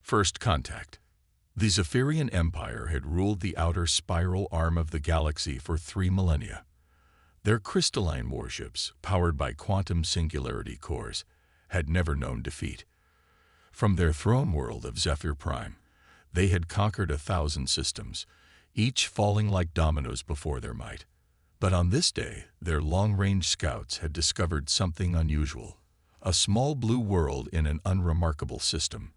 First contact. The Zephyrian Empire had ruled the outer spiral arm of the galaxy for 3 millennia. Their crystalline warships, powered by quantum singularity cores, had never known defeat. From their throne world of Zephyr Prime, they had conquered 1,000 systems, each falling like dominoes before their might. But on this day, their long-range scouts had discovered something unusual. A small blue world in an unremarkable system,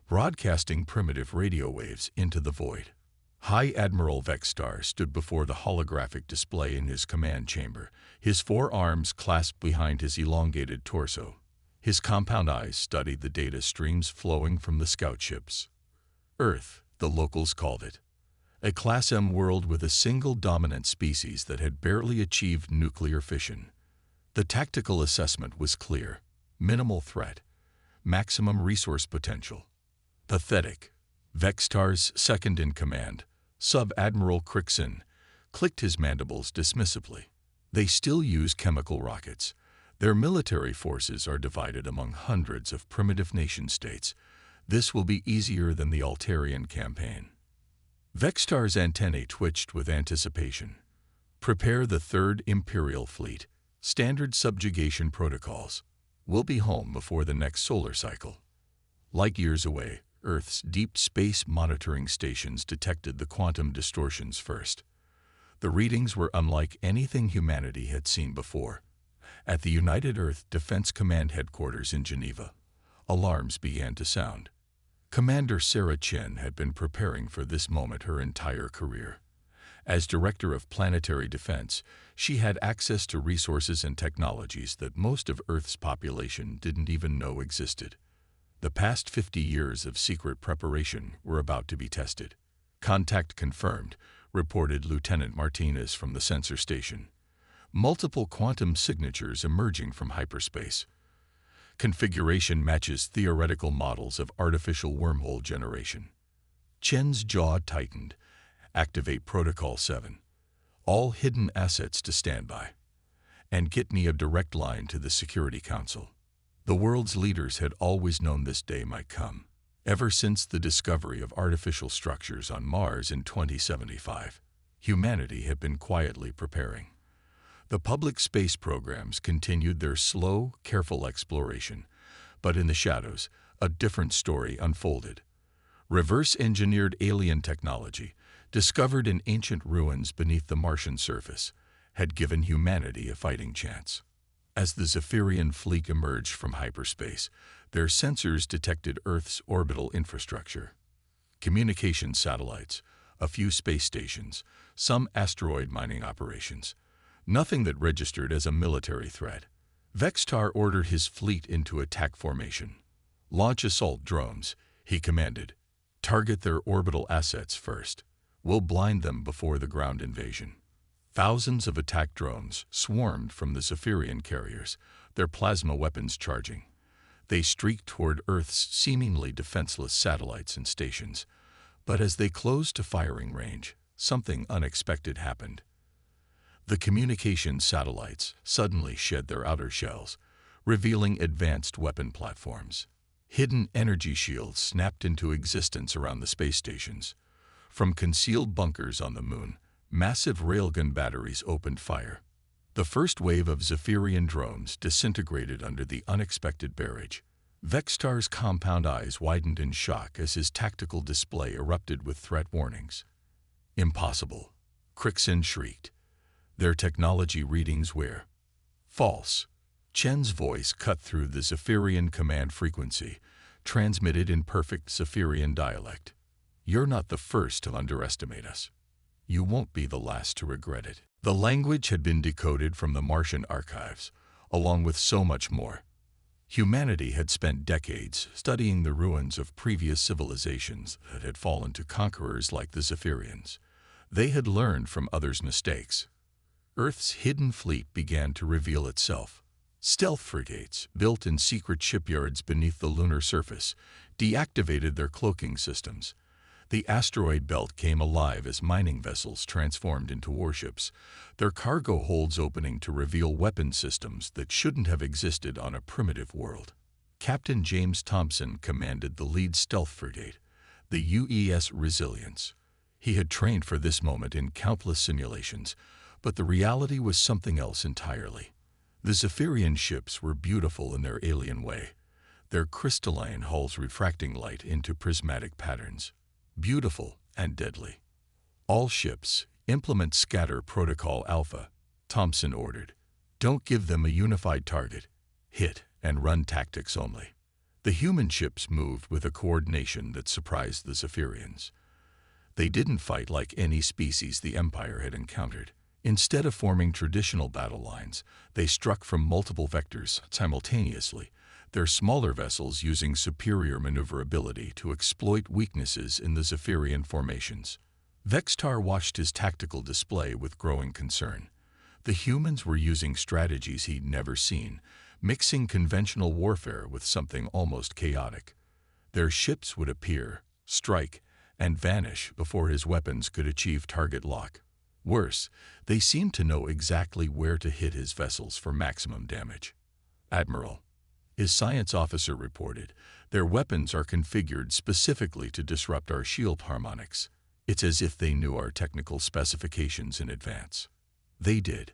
broadcasting primitive radio waves into the void. High Admiral Vexar stood before the holographic display in his command chamber, his 4 arms clasped behind his elongated torso. His compound eyes studied the data streams flowing from the scout ships. Earth, the locals called it. A Class M world with a single dominant species that had barely achieved nuclear fission. The tactical assessment was clear. Minimal threat. Maximum resource potential. Pathetic. Vexar's second-in-command, Sub-Admiral Crixin, clicked his mandibles dismissively. They still use chemical rockets. Their military forces are divided among hundreds of primitive nation-states. This will be easier than the Altarian campaign. Vexar's antennae twitched with anticipation. Prepare the 3rd Imperial Fleet. Standard subjugation protocols. We'll be home before the next solar cycle. Light years away, Earth's deep space monitoring stations detected the quantum distortions first. The readings were unlike anything humanity had seen before. At the United Earth Defense Command headquarters in Geneva, alarms began to sound. Commander Sarah Chen had been preparing for this moment her entire career. As Director of Planetary Defense, she had access to resources and technologies that most of Earth's population didn't even know existed. The past 50 years of secret preparation were about to be tested. Contact confirmed, reported Lieutenant Martinez from the sensor station. Multiple quantum signatures emerging from hyperspace. Configuration matches theoretical models of artificial wormhole generation. Chen's jaw tightened. Activate Protocol 7. All hidden assets to standby. And get me a direct line to the Security Council. The world's leaders had always known this day might come, ever since the discovery of artificial structures on Mars in 2075. Humanity had been quietly preparing. The public space programs continued their slow, careful exploration, but in the shadows, a different story unfolded. Reverse-engineered alien technology, discovered in ancient ruins beneath the Martian surface, had given humanity a fighting chance. As the Zephyrian fleet emerged from hyperspace, their sensors detected Earth's orbital infrastructure. Communication satellites, a few space stations, some asteroid mining operations. Nothing that registered as a military threat. Vexar ordered his fleet into attack formation. Launch assault drones, he commanded. Target their orbital assets first. We'll blind them before the ground invasion. Thousands of attack drones swarmed from the Zephyrian carriers, their plasma weapons charging. They streaked toward Earth's seemingly defenseless satellites and stations. But as they closed to firing range, something unexpected happened. The communication satellites suddenly shed their outer shells, revealing advanced weapon platforms. Hidden energy shields snapped into existence around the space stations. From concealed bunkers on the moon, massive railgun batteries opened fire. The first wave of Zephyrian drones disintegrated under the unexpected barrage. Vexar's compound eyes widened in shock as his tactical display erupted with threat warnings. Impossible, Crixin shrieked. Their technology readings were false. Chen's voice cut through the Zephyrian command frequency, transmitted in perfect Zephyrian dialect. You're not the first to underestimate us. You won't be the last to regret it. The language had been decoded from the Martian archives, along with so much more. Humanity had spent decades studying the ruins of previous civilizations that had fallen to conquerors like the Zephyrians. They had learned from others' mistakes. Earth's hidden fleet began to reveal itself. Stealth frigates, built in secret shipyards beneath the lunar surface, deactivated their cloaking systems. The asteroid belt came alive as mining vessels transformed into warships, their cargo holds opening to reveal weapon systems that shouldn't have existed on a primitive world. Captain James Thompson commanded the lead stealth frigate, the UES Resilience. He had trained for this moment in countless simulations, but the reality was something else entirely. The Zephyrian ships were beautiful in their alien way, their crystalline hulls refracting light into prismatic patterns. Beautiful and deadly. All ships, implement Scatter Protocol Alpha, Thompson ordered. Don't give them a unified target. Hit and run tactics only. The human ships moved with a coordination that surprised the Zephyrians. They didn't fight like any species the Empire had encountered. Instead of forming traditional battle lines, they struck from multiple vectors simultaneously, their smaller vessels using superior maneuverability to exploit weaknesses in the Zephyrian formations. Vexar watched his tactical display with growing concern. The humans were using strategies he'd never seen, mixing conventional warfare with something almost chaotic. Their ships would appear, strike, and vanish before his weapons could achieve target lock. Worse, they seemed to know exactly where to hit his vessels for maximum damage. Admiral, his science officer reported, their weapons are configured specifically to disrupt our shield harmonics. It's as if they knew our technical specifications in advance. They did.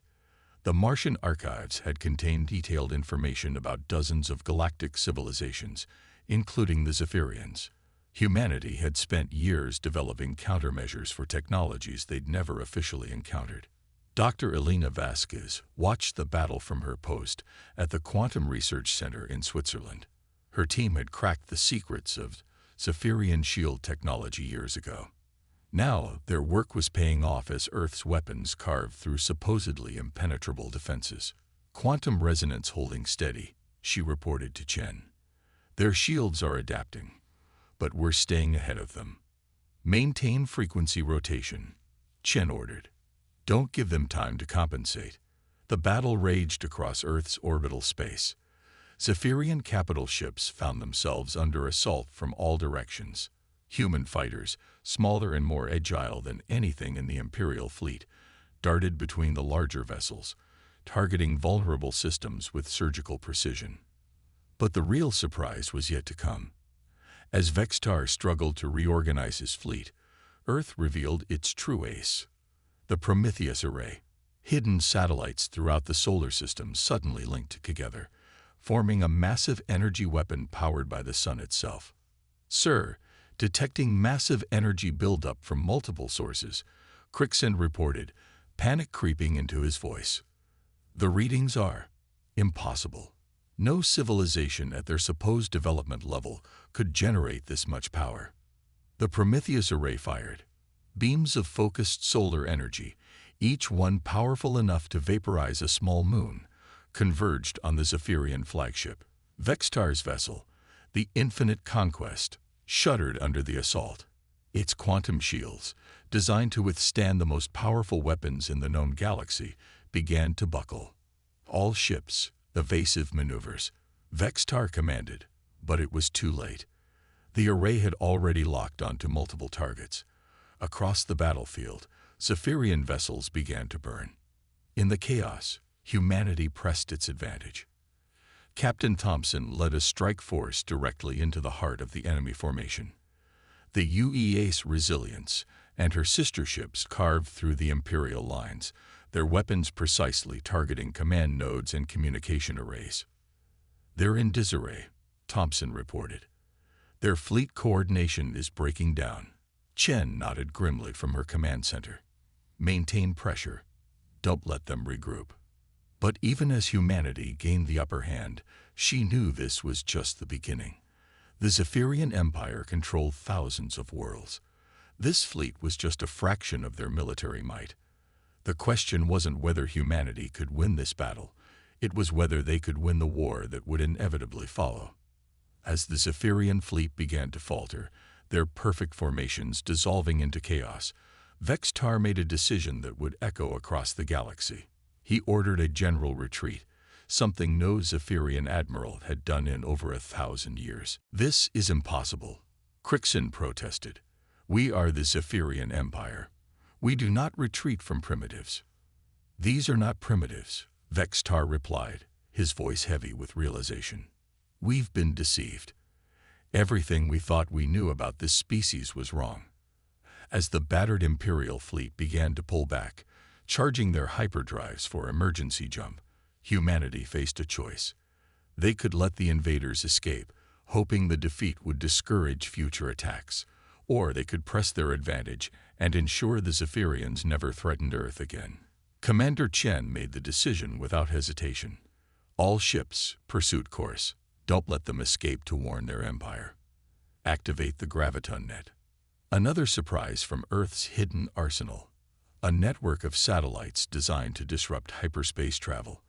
The Martian archives had contained detailed information about dozens of galactic civilizations, including the Zephyrians. Humanity had spent years developing countermeasures for technologies they'd never officially encountered. Dr. Elena Vasquez watched the battle from her post at the Quantum Research Center in Switzerland. Her team had cracked the secrets of Zephyrian shield technology years ago. Now, their work was paying off as Earth's weapons carved through supposedly impenetrable defenses. Quantum resonance holding steady, she reported to Chen. Their shields are adapting, but we're staying ahead of them. Maintain frequency rotation, Chen ordered. Don't give them time to compensate. The battle raged across Earth's orbital space. Zephyrian capital ships found themselves under assault from all directions. Human fighters, smaller and more agile than anything in the Imperial fleet, darted between the larger vessels, targeting vulnerable systems with surgical precision. But the real surprise was yet to come. As Vexar struggled to reorganize his fleet, Earth revealed its true ace. The Prometheus Array. Hidden satellites throughout the solar system suddenly linked together, forming a massive energy weapon powered by the sun itself. Sir, detecting massive energy buildup from multiple sources, Crixen reported, panic creeping into his voice. The readings are impossible. No civilization at their supposed development level could generate this much power. The Prometheus Array fired. Beams of focused solar energy, each one powerful enough to vaporize a small moon, converged on the Zephyrian flagship. Vexar's vessel, the Infinite Conquest, shuddered under the assault. Its quantum shields, designed to withstand the most powerful weapons in the known galaxy, began to buckle. All ships, evasive maneuvers, Vexar commanded, but it was too late. The array had already locked onto multiple targets. Across the battlefield, Zephyrian vessels began to burn. In the chaos, humanity pressed its advantage. Captain Thompson led a strike force directly into the heart of the enemy formation. The UES Resilience and her sister ships carved through the Imperial lines, their weapons precisely targeting command nodes and communication arrays. They're in disarray, Thompson reported. Their fleet coordination is breaking down. Chen nodded grimly from her command center. Maintain pressure. Don't let them regroup. But even as humanity gained the upper hand, she knew this was just the beginning. The Zephyrian Empire controlled thousands of worlds. This fleet was just a fraction of their military might. The question wasn't whether humanity could win this battle. It was whether they could win the war that would inevitably follow. As the Zephyrian fleet began to falter, their perfect formations dissolving into chaos, Vexar made a decision that would echo across the galaxy. He ordered a general retreat, something no Zephyrian admiral had done in over 1,000 years. This is impossible, Crixen protested. We are the Zephyrian Empire. We do not retreat from primitives. These are not primitives, Vexar replied, his voice heavy with realization. We've been deceived. Everything we thought we knew about this species was wrong. As the battered Imperial fleet began to pull back, charging their hyperdrives for emergency jump, humanity faced a choice. They could let the invaders escape, hoping the defeat would discourage future attacks, or they could press their advantage and ensure the Zephyrians never threatened Earth again. Commander Chen made the decision without hesitation. All ships, pursuit course. Don't let them escape to warn their empire. Activate the graviton net. Another surprise from Earth's hidden arsenal. A network of satellites designed to disrupt hyperspace travel.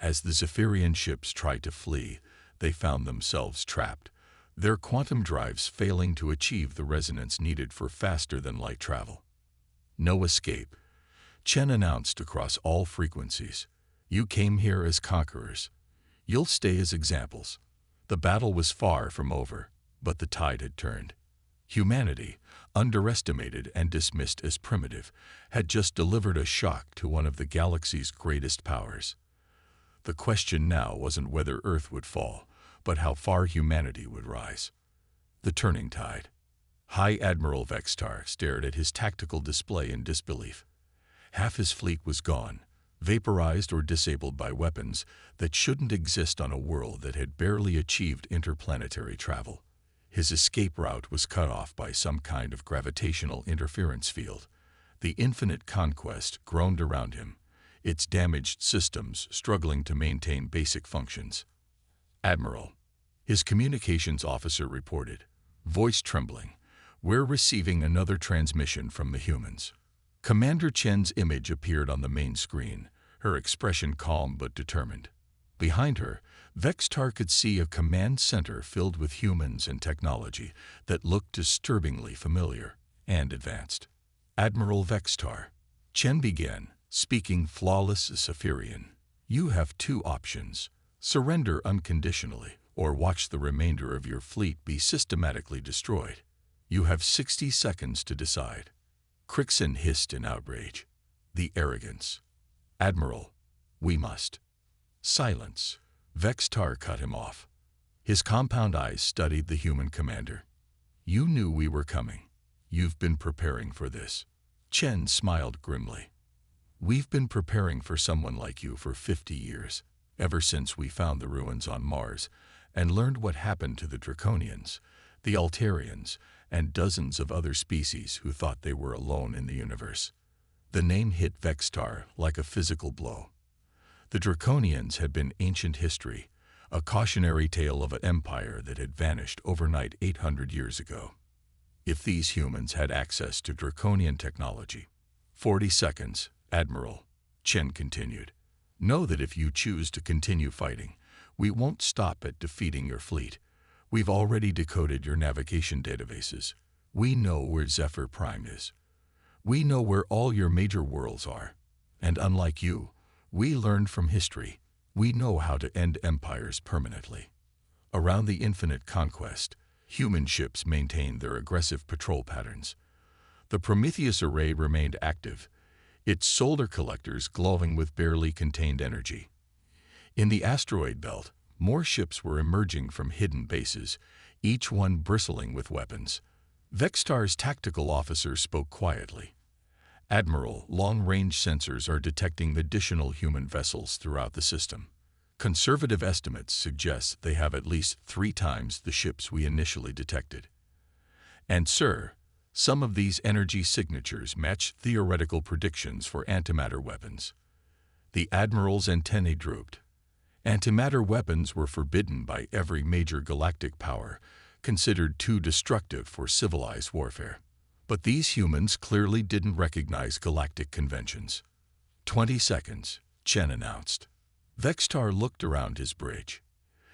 As the Zephyrian ships tried to flee, they found themselves trapped, their quantum drives failing to achieve the resonance needed for faster-than-light travel. No escape. Chen announced across all frequencies. You came here as conquerors. You'll stay as examples. The battle was far from over, but the tide had turned. Humanity, underestimated and dismissed as primitive, had just delivered a shock to one of the galaxy's greatest powers. The question now wasn't whether Earth would fall, but how far humanity would rise. The turning tide. High Admiral Vexar stared at his tactical display in disbelief. Half his fleet was gone, vaporized or disabled by weapons that shouldn't exist on a world that had barely achieved interplanetary travel. His escape route was cut off by some kind of gravitational interference field. The infinite conquest groaned around him, its damaged systems struggling to maintain basic functions. Admiral, his communications officer reported, voice trembling, we're receiving another transmission from the humans. Commander Chen's image appeared on the main screen, her expression calm but determined. Behind her, Vexar could see a command center filled with humans and technology that looked disturbingly familiar and advanced. Admiral Vexar, Chen began, speaking flawless Zephyrian. You have two options. Surrender unconditionally, or watch the remainder of your fleet be systematically destroyed. You have 60 seconds to decide. Crixon hissed in outrage. The arrogance. Admiral, we must. Silence. Vexar cut him off. His compound eyes studied the human commander. You knew we were coming. You've been preparing for this. Chen smiled grimly. We've been preparing for someone like you for 50 years, ever since we found the ruins on Mars and learned what happened to the Draconians, the Altarians, and dozens of other species who thought they were alone in the universe. The name hit Vexar like a physical blow. The Draconians had been ancient history, a cautionary tale of an empire that had vanished overnight 800 years ago. If these humans had access to Draconian technology. 40 seconds, Admiral, Chen continued. Know that if you choose to continue fighting, we won't stop at defeating your fleet. We've already decoded your navigation databases. We know where Zephyr Prime is. We know where all your major worlds are. And unlike you, we learned from history. We know how to end empires permanently. Around the infinite conquest, human ships maintained their aggressive patrol patterns. The Prometheus Array remained active, its solar collectors glowing with barely contained energy. In the asteroid belt, more ships were emerging from hidden bases, each one bristling with weapons. Vexar's tactical officer spoke quietly. Admiral, long-range sensors are detecting additional human vessels throughout the system. Conservative estimates suggest they have at least 3 times the ships we initially detected. And sir, some of these energy signatures match theoretical predictions for antimatter weapons. The Admiral's antennae drooped. Antimatter weapons were forbidden by every major galactic power, considered too destructive for civilized warfare. But these humans clearly didn't recognize galactic conventions. 20 seconds, Chen announced. Vexar looked around his bridge.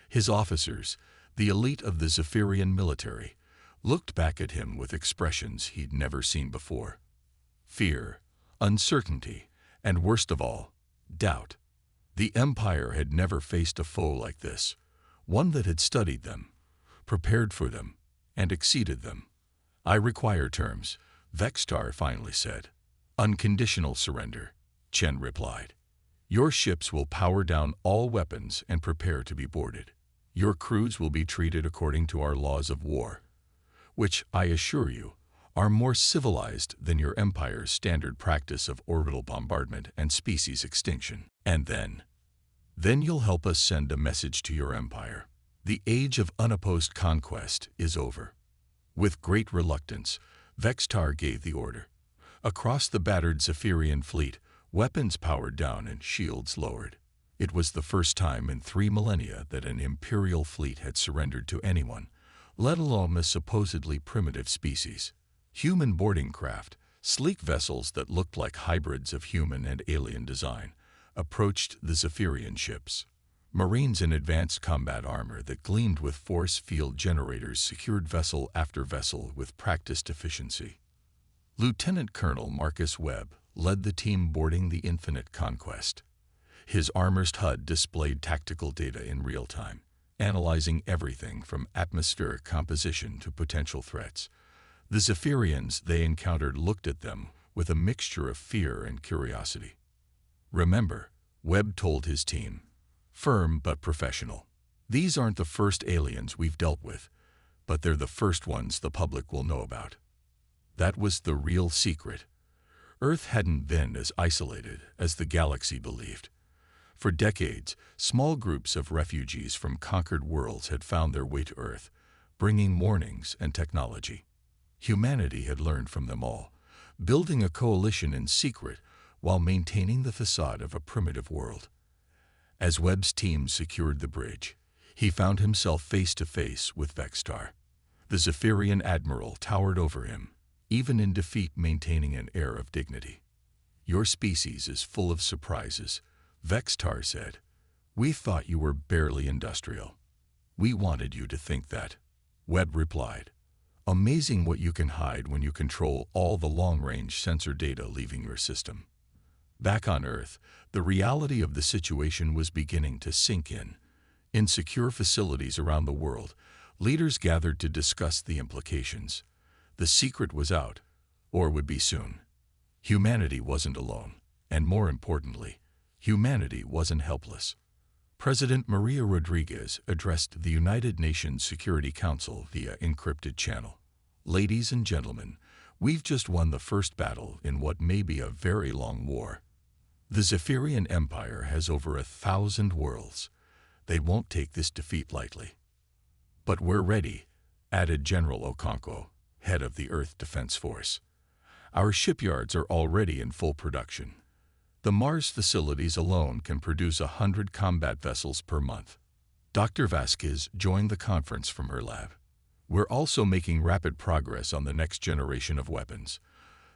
His officers, the elite of the Zephyrian military, looked back at him with expressions he'd never seen before. Fear, uncertainty, and worst of all, doubt. The Empire had never faced a foe like this, one that had studied them, prepared for them, and exceeded them. I require terms, Vexar finally said. Unconditional surrender, Chen replied. Your ships will power down all weapons and prepare to be boarded. Your crews will be treated according to our laws of war, which, I assure you, are more civilized than your Empire's standard practice of orbital bombardment and species extinction. And then you'll help us send a message to your Empire. The age of unopposed conquest is over. With great reluctance, Vexar gave the order. Across the battered Zephyrian fleet, weapons powered down and shields lowered. It was the first time in 3 millennia that an Imperial fleet had surrendered to anyone, let alone a supposedly primitive species. Human boarding craft, sleek vessels that looked like hybrids of human and alien design, approached the Zephyrian ships. Marines in advanced combat armor that gleamed with force field generators secured vessel after vessel with practiced efficiency. Lieutenant Colonel Marcus Webb led the team boarding the Infinite Conquest. His armored HUD displayed tactical data in real time, analyzing everything from atmospheric composition to potential threats. The Zephyrians they encountered looked at them with a mixture of fear and curiosity. Remember, Webb told his team, firm but professional. These aren't the first aliens we've dealt with, but they're the first ones the public will know about. That was the real secret. Earth hadn't been as isolated as the galaxy believed. For decades, small groups of refugees from conquered worlds had found their way to Earth, bringing warnings and technology. Humanity had learned from them all, building a coalition in secret while maintaining the facade of a primitive world. As Webb's team secured the bridge, he found himself face to face with Vexar. The Zephyrian admiral towered over him, even in defeat maintaining an air of dignity. Your species is full of surprises, Vexar said. We thought you were barely industrial. We wanted you to think that. Webb replied. Amazing what you can hide when you control all the long-range sensor data leaving your system. Back on Earth, the reality of the situation was beginning to sink in. In secure facilities around the world, leaders gathered to discuss the implications. The secret was out, or would be soon. Humanity wasn't alone, and more importantly, humanity wasn't helpless. President Maria Rodriguez addressed the United Nations Security Council via encrypted channel. Ladies and gentlemen, we've just won the first battle in what may be a very long war. The Zephyrian Empire has over 1,000 worlds. They won't take this defeat lightly. But we're ready, added General Okonkwo, head of the Earth Defense Force. Our shipyards are already in full production. The Mars facilities alone can produce 100 combat vessels per month. Dr. Vasquez joined the conference from her lab. We're also making rapid progress on the next generation of weapons.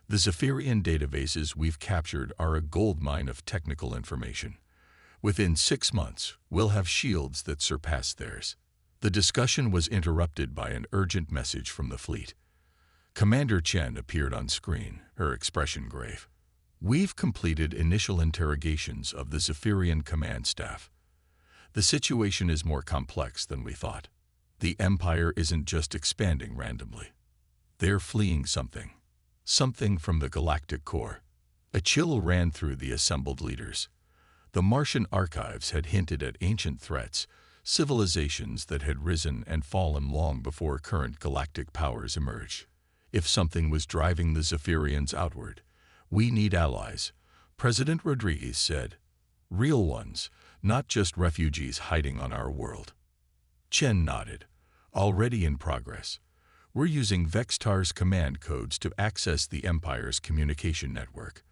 The Zephyrian databases we've captured are a goldmine of technical information. Within 6 months, we'll have shields that surpass theirs. The discussion was interrupted by an urgent message from the fleet. Commander Chen appeared on screen, her expression grave. We've completed initial interrogations of the Zephyrian command staff. The situation is more complex than we thought. The Empire isn't just expanding randomly. They're fleeing something. Something from the galactic core. A chill ran through the assembled leaders. The Martian archives had hinted at ancient threats, civilizations that had risen and fallen long before current galactic powers emerged. If something was driving the Zephyrians outward, we need allies, President Rodriguez said. Real ones, not just refugees hiding on our world. Chen nodded. Already in progress. We're using Vexar's command codes to access the Empire's communication network.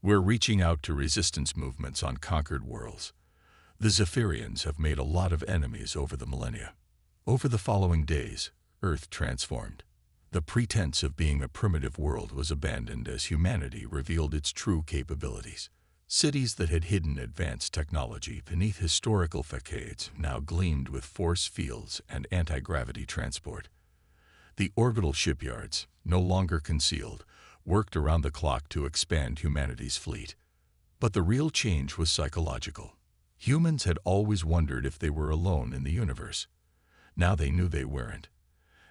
We're reaching out to resistance movements on conquered worlds. The Zephyrians have made a lot of enemies over the millennia. Over the following days, Earth transformed. The pretense of being a primitive world was abandoned as humanity revealed its true capabilities. Cities that had hidden advanced technology beneath historical facades now gleamed with force fields and anti-gravity transport. The orbital shipyards, no longer concealed, worked around the clock to expand humanity's fleet. But the real change was psychological. Humans had always wondered if they were alone in the universe. Now they knew they weren't.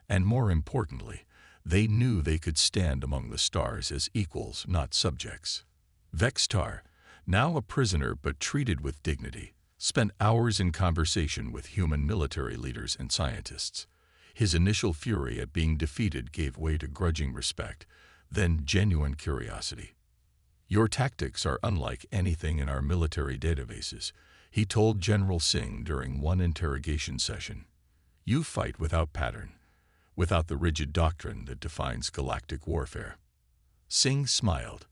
And more importantly, they knew they could stand among the stars as equals, not subjects. Vexar, now a prisoner but treated with dignity, spent hours in conversation with human military leaders and scientists. His initial fury at being defeated gave way to grudging respect, then genuine curiosity. "Your tactics are unlike anything in our military databases," he told General Singh during one interrogation session. "You fight without pattern, without the rigid doctrine that defines galactic warfare." Singh smiled.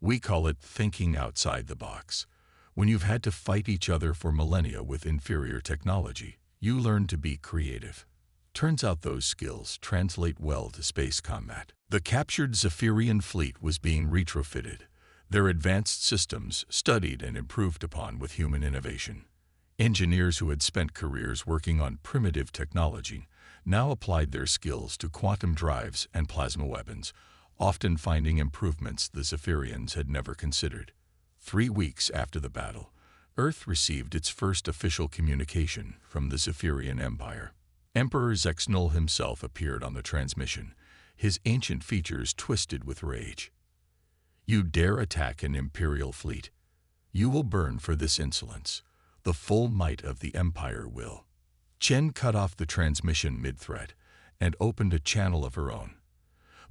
"We call it thinking outside the box. When you've had to fight each other for millennia with inferior technology, you learn to be creative. Turns out those skills translate well to space combat." The captured Zephyrian fleet was being retrofitted, their advanced systems studied and improved upon with human innovation. Engineers who had spent careers working on primitive technology now applied their skills to quantum drives and plasma weapons, often finding improvements the Zephyrians had never considered. 3 weeks after the battle, Earth received its first official communication from the Zephyrian Empire. Emperor Zexnul himself appeared on the transmission, his ancient features twisted with rage. "You dare attack an Imperial fleet? You will burn for this insolence. The full might of the Empire will." Chen cut off the transmission mid-threat and opened a channel of her own.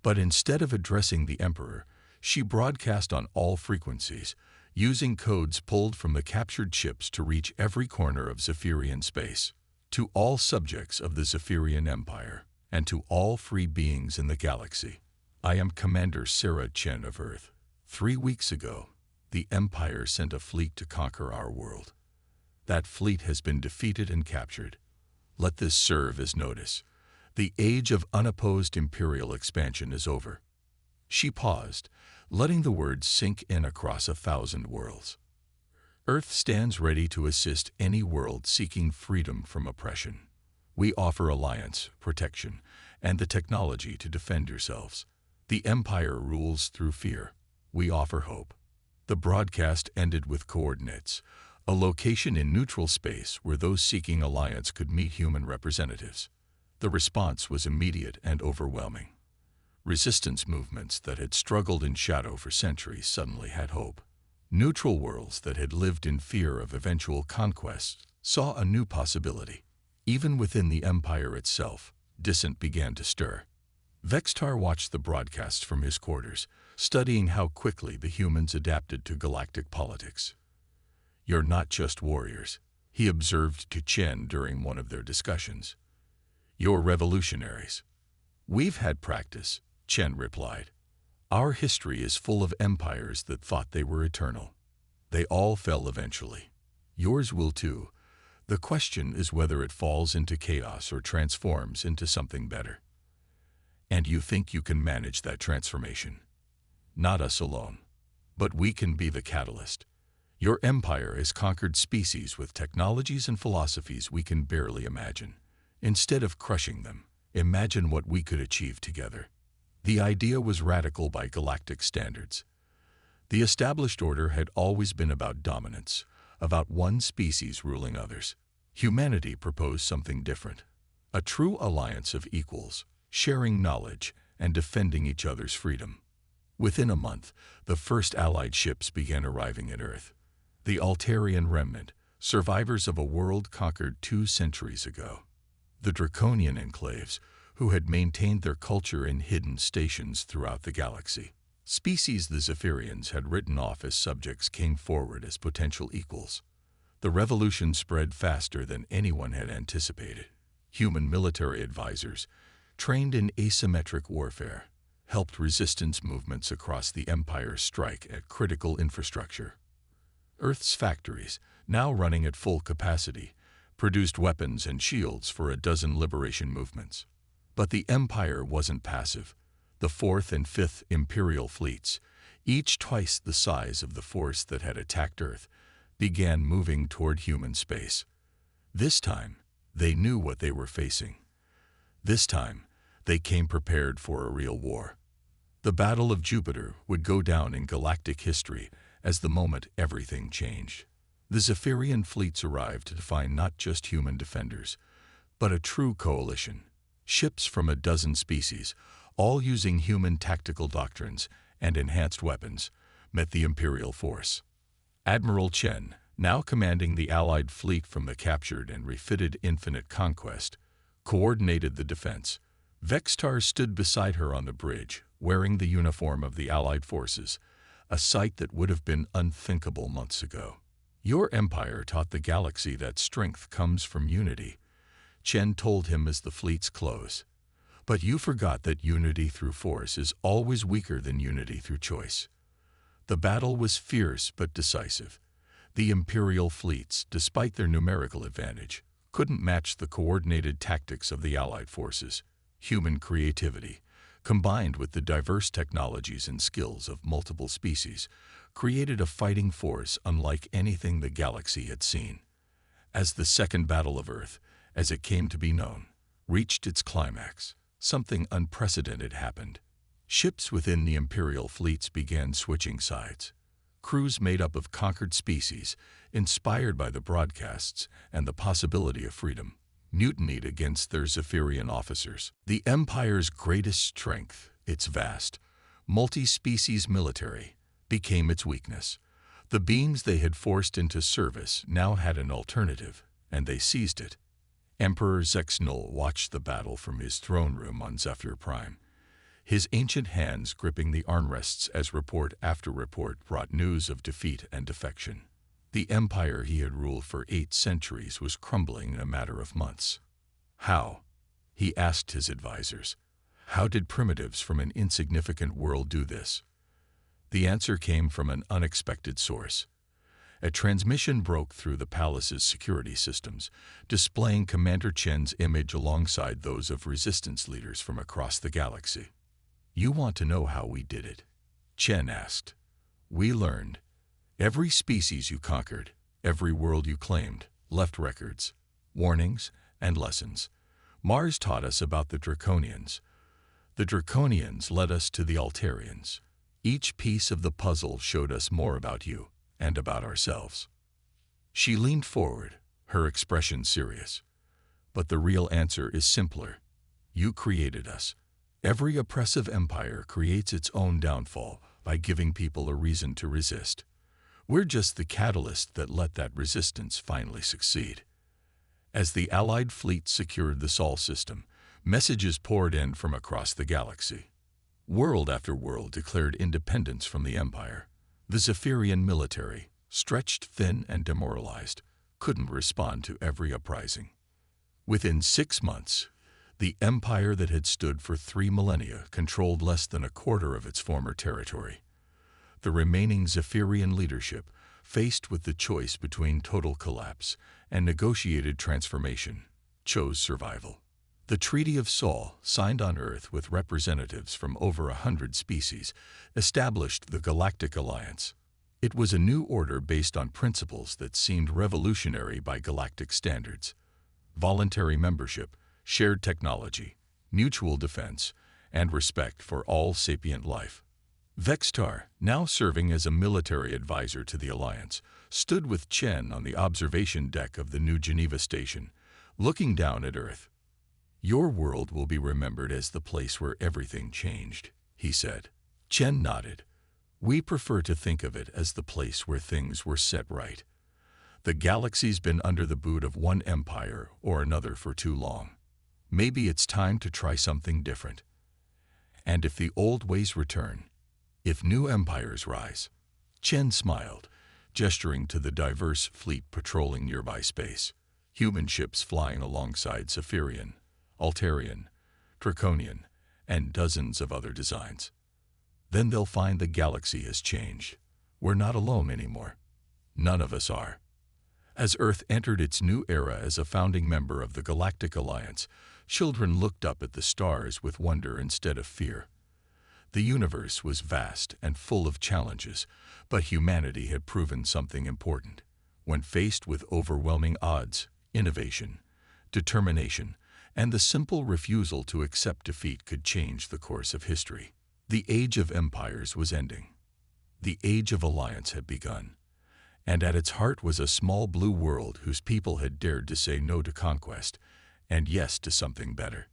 But instead of addressing the Emperor, she broadcast on all frequencies, using codes pulled from the captured ships to reach every corner of Zephyrian space. "To all subjects of the Zephyrian Empire, and to all free beings in the galaxy, I am Commander Sarah Chen of Earth. 3 weeks ago, the Empire sent a fleet to conquer our world. That fleet has been defeated and captured. Let this serve as notice. The age of unopposed Imperial expansion is over." She paused, letting the words sink in across 1,000 worlds. "Earth stands ready to assist any world seeking freedom from oppression. We offer alliance, protection, and the technology to defend yourselves. The Empire rules through fear. We offer hope." The broadcast ended with coordinates, a location in neutral space where those seeking alliance could meet human representatives. The response was immediate and overwhelming. Resistance movements that had struggled in shadow for centuries suddenly had hope. Neutral worlds that had lived in fear of eventual conquest saw a new possibility. Even within the Empire itself, dissent began to stir. Vexar watched the broadcast from his quarters, studying how quickly the humans adapted to galactic politics. "You're not just warriors," he observed to Chen during one of their discussions. "You're revolutionaries." "We've had practice," Chen replied. "Our history is full of empires that thought they were eternal. They all fell eventually. Yours will too. The question is whether it falls into chaos or transforms into something better. And you think you can manage that transformation? Not us alone. But we can be the catalyst. Your empire has conquered species with technologies and philosophies we can barely imagine. Instead of crushing them, imagine what we could achieve together." The idea was radical by galactic standards. The established order had always been about dominance, about one species ruling others. Humanity proposed something different, a true alliance of equals, sharing knowledge and defending each other's freedom. Within a month, the first Allied ships began arriving at Earth. The Altarian remnant, survivors of a world conquered 2 centuries ago. The Draconian enclaves, who had maintained their culture in hidden stations throughout the galaxy. Species the Zephyrians had written off as subjects came forward as potential equals. The revolution spread faster than anyone had anticipated. Human military advisors, trained in asymmetric warfare, helped resistance movements across the Empire strike at critical infrastructure. Earth's factories, now running at full capacity, produced weapons and shields for a dozen liberation movements. But the Empire wasn't passive. The 4th and 5th Imperial fleets, each twice the size of the force that had attacked Earth, began moving toward human space. This time, they knew what they were facing. This time, they came prepared for a real war. The Battle of Jupiter would go down in galactic history as the moment everything changed. The Zephyrian fleets arrived to find not just human defenders, but a true coalition. Ships from a dozen species, all using human tactical doctrines and enhanced weapons, met the Imperial force. Admiral Chen, now commanding the Allied fleet from the captured and refitted Infinite Conquest, coordinated the defense. Vexar stood beside her on the bridge, wearing the uniform of the Allied forces, a sight that would have been unthinkable months ago. "Your empire taught the galaxy that strength comes from unity," Chen told him as the fleets close. "But you forgot that unity through force is always weaker than unity through choice." The battle was fierce but decisive. The Imperial fleets, despite their numerical advantage, couldn't match the coordinated tactics of the Allied forces. Human creativity, combined with the diverse technologies and skills of multiple species, created a fighting force unlike anything the galaxy had seen. As the Second Battle of Earth, as it came to be known, reached its climax, something unprecedented happened. Ships within the Imperial fleets began switching sides. Crews made up of conquered species, inspired by the broadcasts and the possibility of freedom, mutinied against their Zephyrian officers. The Empire's greatest strength, its vast, multi-species military, became its weakness. The beings they had forced into service now had an alternative, and they seized it. Emperor Zexnul watched the battle from his throne room on Zephyr Prime, his ancient hands gripping the armrests as report after report brought news of defeat and defection. The empire he had ruled for 8 centuries was crumbling in a matter of months. How? He asked his advisors. How did primitives from an insignificant world do this? The answer came from an unexpected source. A transmission broke through the palace's security systems, displaying Commander Chen's image alongside those of resistance leaders from across the galaxy. "You want to know how we did it?" Chen asked. "We learned. Every species you conquered, every world you claimed, left records, warnings, and lessons. Mars taught us about the Draconians. The Draconians led us to the Altarians. Each piece of the puzzle showed us more about you and about ourselves." She leaned forward, her expression serious. "But the real answer is simpler. You created us. Every oppressive empire creates its own downfall by giving people a reason to resist. We're just the catalyst that let that resistance finally succeed." As the Allied fleet secured the Sol system, messages poured in from across the galaxy. World after world declared independence from the Empire. The Zephyrian military, stretched thin and demoralized, couldn't respond to every uprising. Within 6 months, the empire that had stood for 3 millennia controlled less than a quarter of its former territory. The remaining Zephyrian leadership, faced with the choice between total collapse and negotiated transformation, chose survival. The Treaty of Sol, signed on Earth with representatives from over 100 species, established the Galactic Alliance. It was a new order based on principles that seemed revolutionary by galactic standards: voluntary membership, shared technology, mutual defense, and respect for all sapient life. Vexar, now serving as a military advisor to the Alliance, stood with Chen on the observation deck of the New Geneva station, looking down at Earth. "Your world will be remembered as the place where everything changed," he said. Chen nodded. "We prefer to think of it as the place where things were set right. The galaxy's been under the boot of one empire or another for too long. Maybe it's time to try something different. And if the old ways return, if new empires rise." Chen smiled, gesturing to the diverse fleet patrolling nearby space. Human ships flying alongside Zephyrian, Altarian, Draconian, and dozens of other designs. Then they'll find the galaxy has changed. We're not alone anymore. None of us are. As Earth entered its new era as a founding member of the Galactic Alliance, children looked up at the stars with wonder instead of fear. The universe was vast and full of challenges, but humanity had proven something important. When faced with overwhelming odds, innovation, determination, and the simple refusal to accept defeat could change the course of history. The age of empires was ending. The age of alliance had begun. And at its heart was a small blue world whose people had dared to say no to conquest and yes to something better.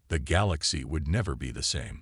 The galaxy would never be the same.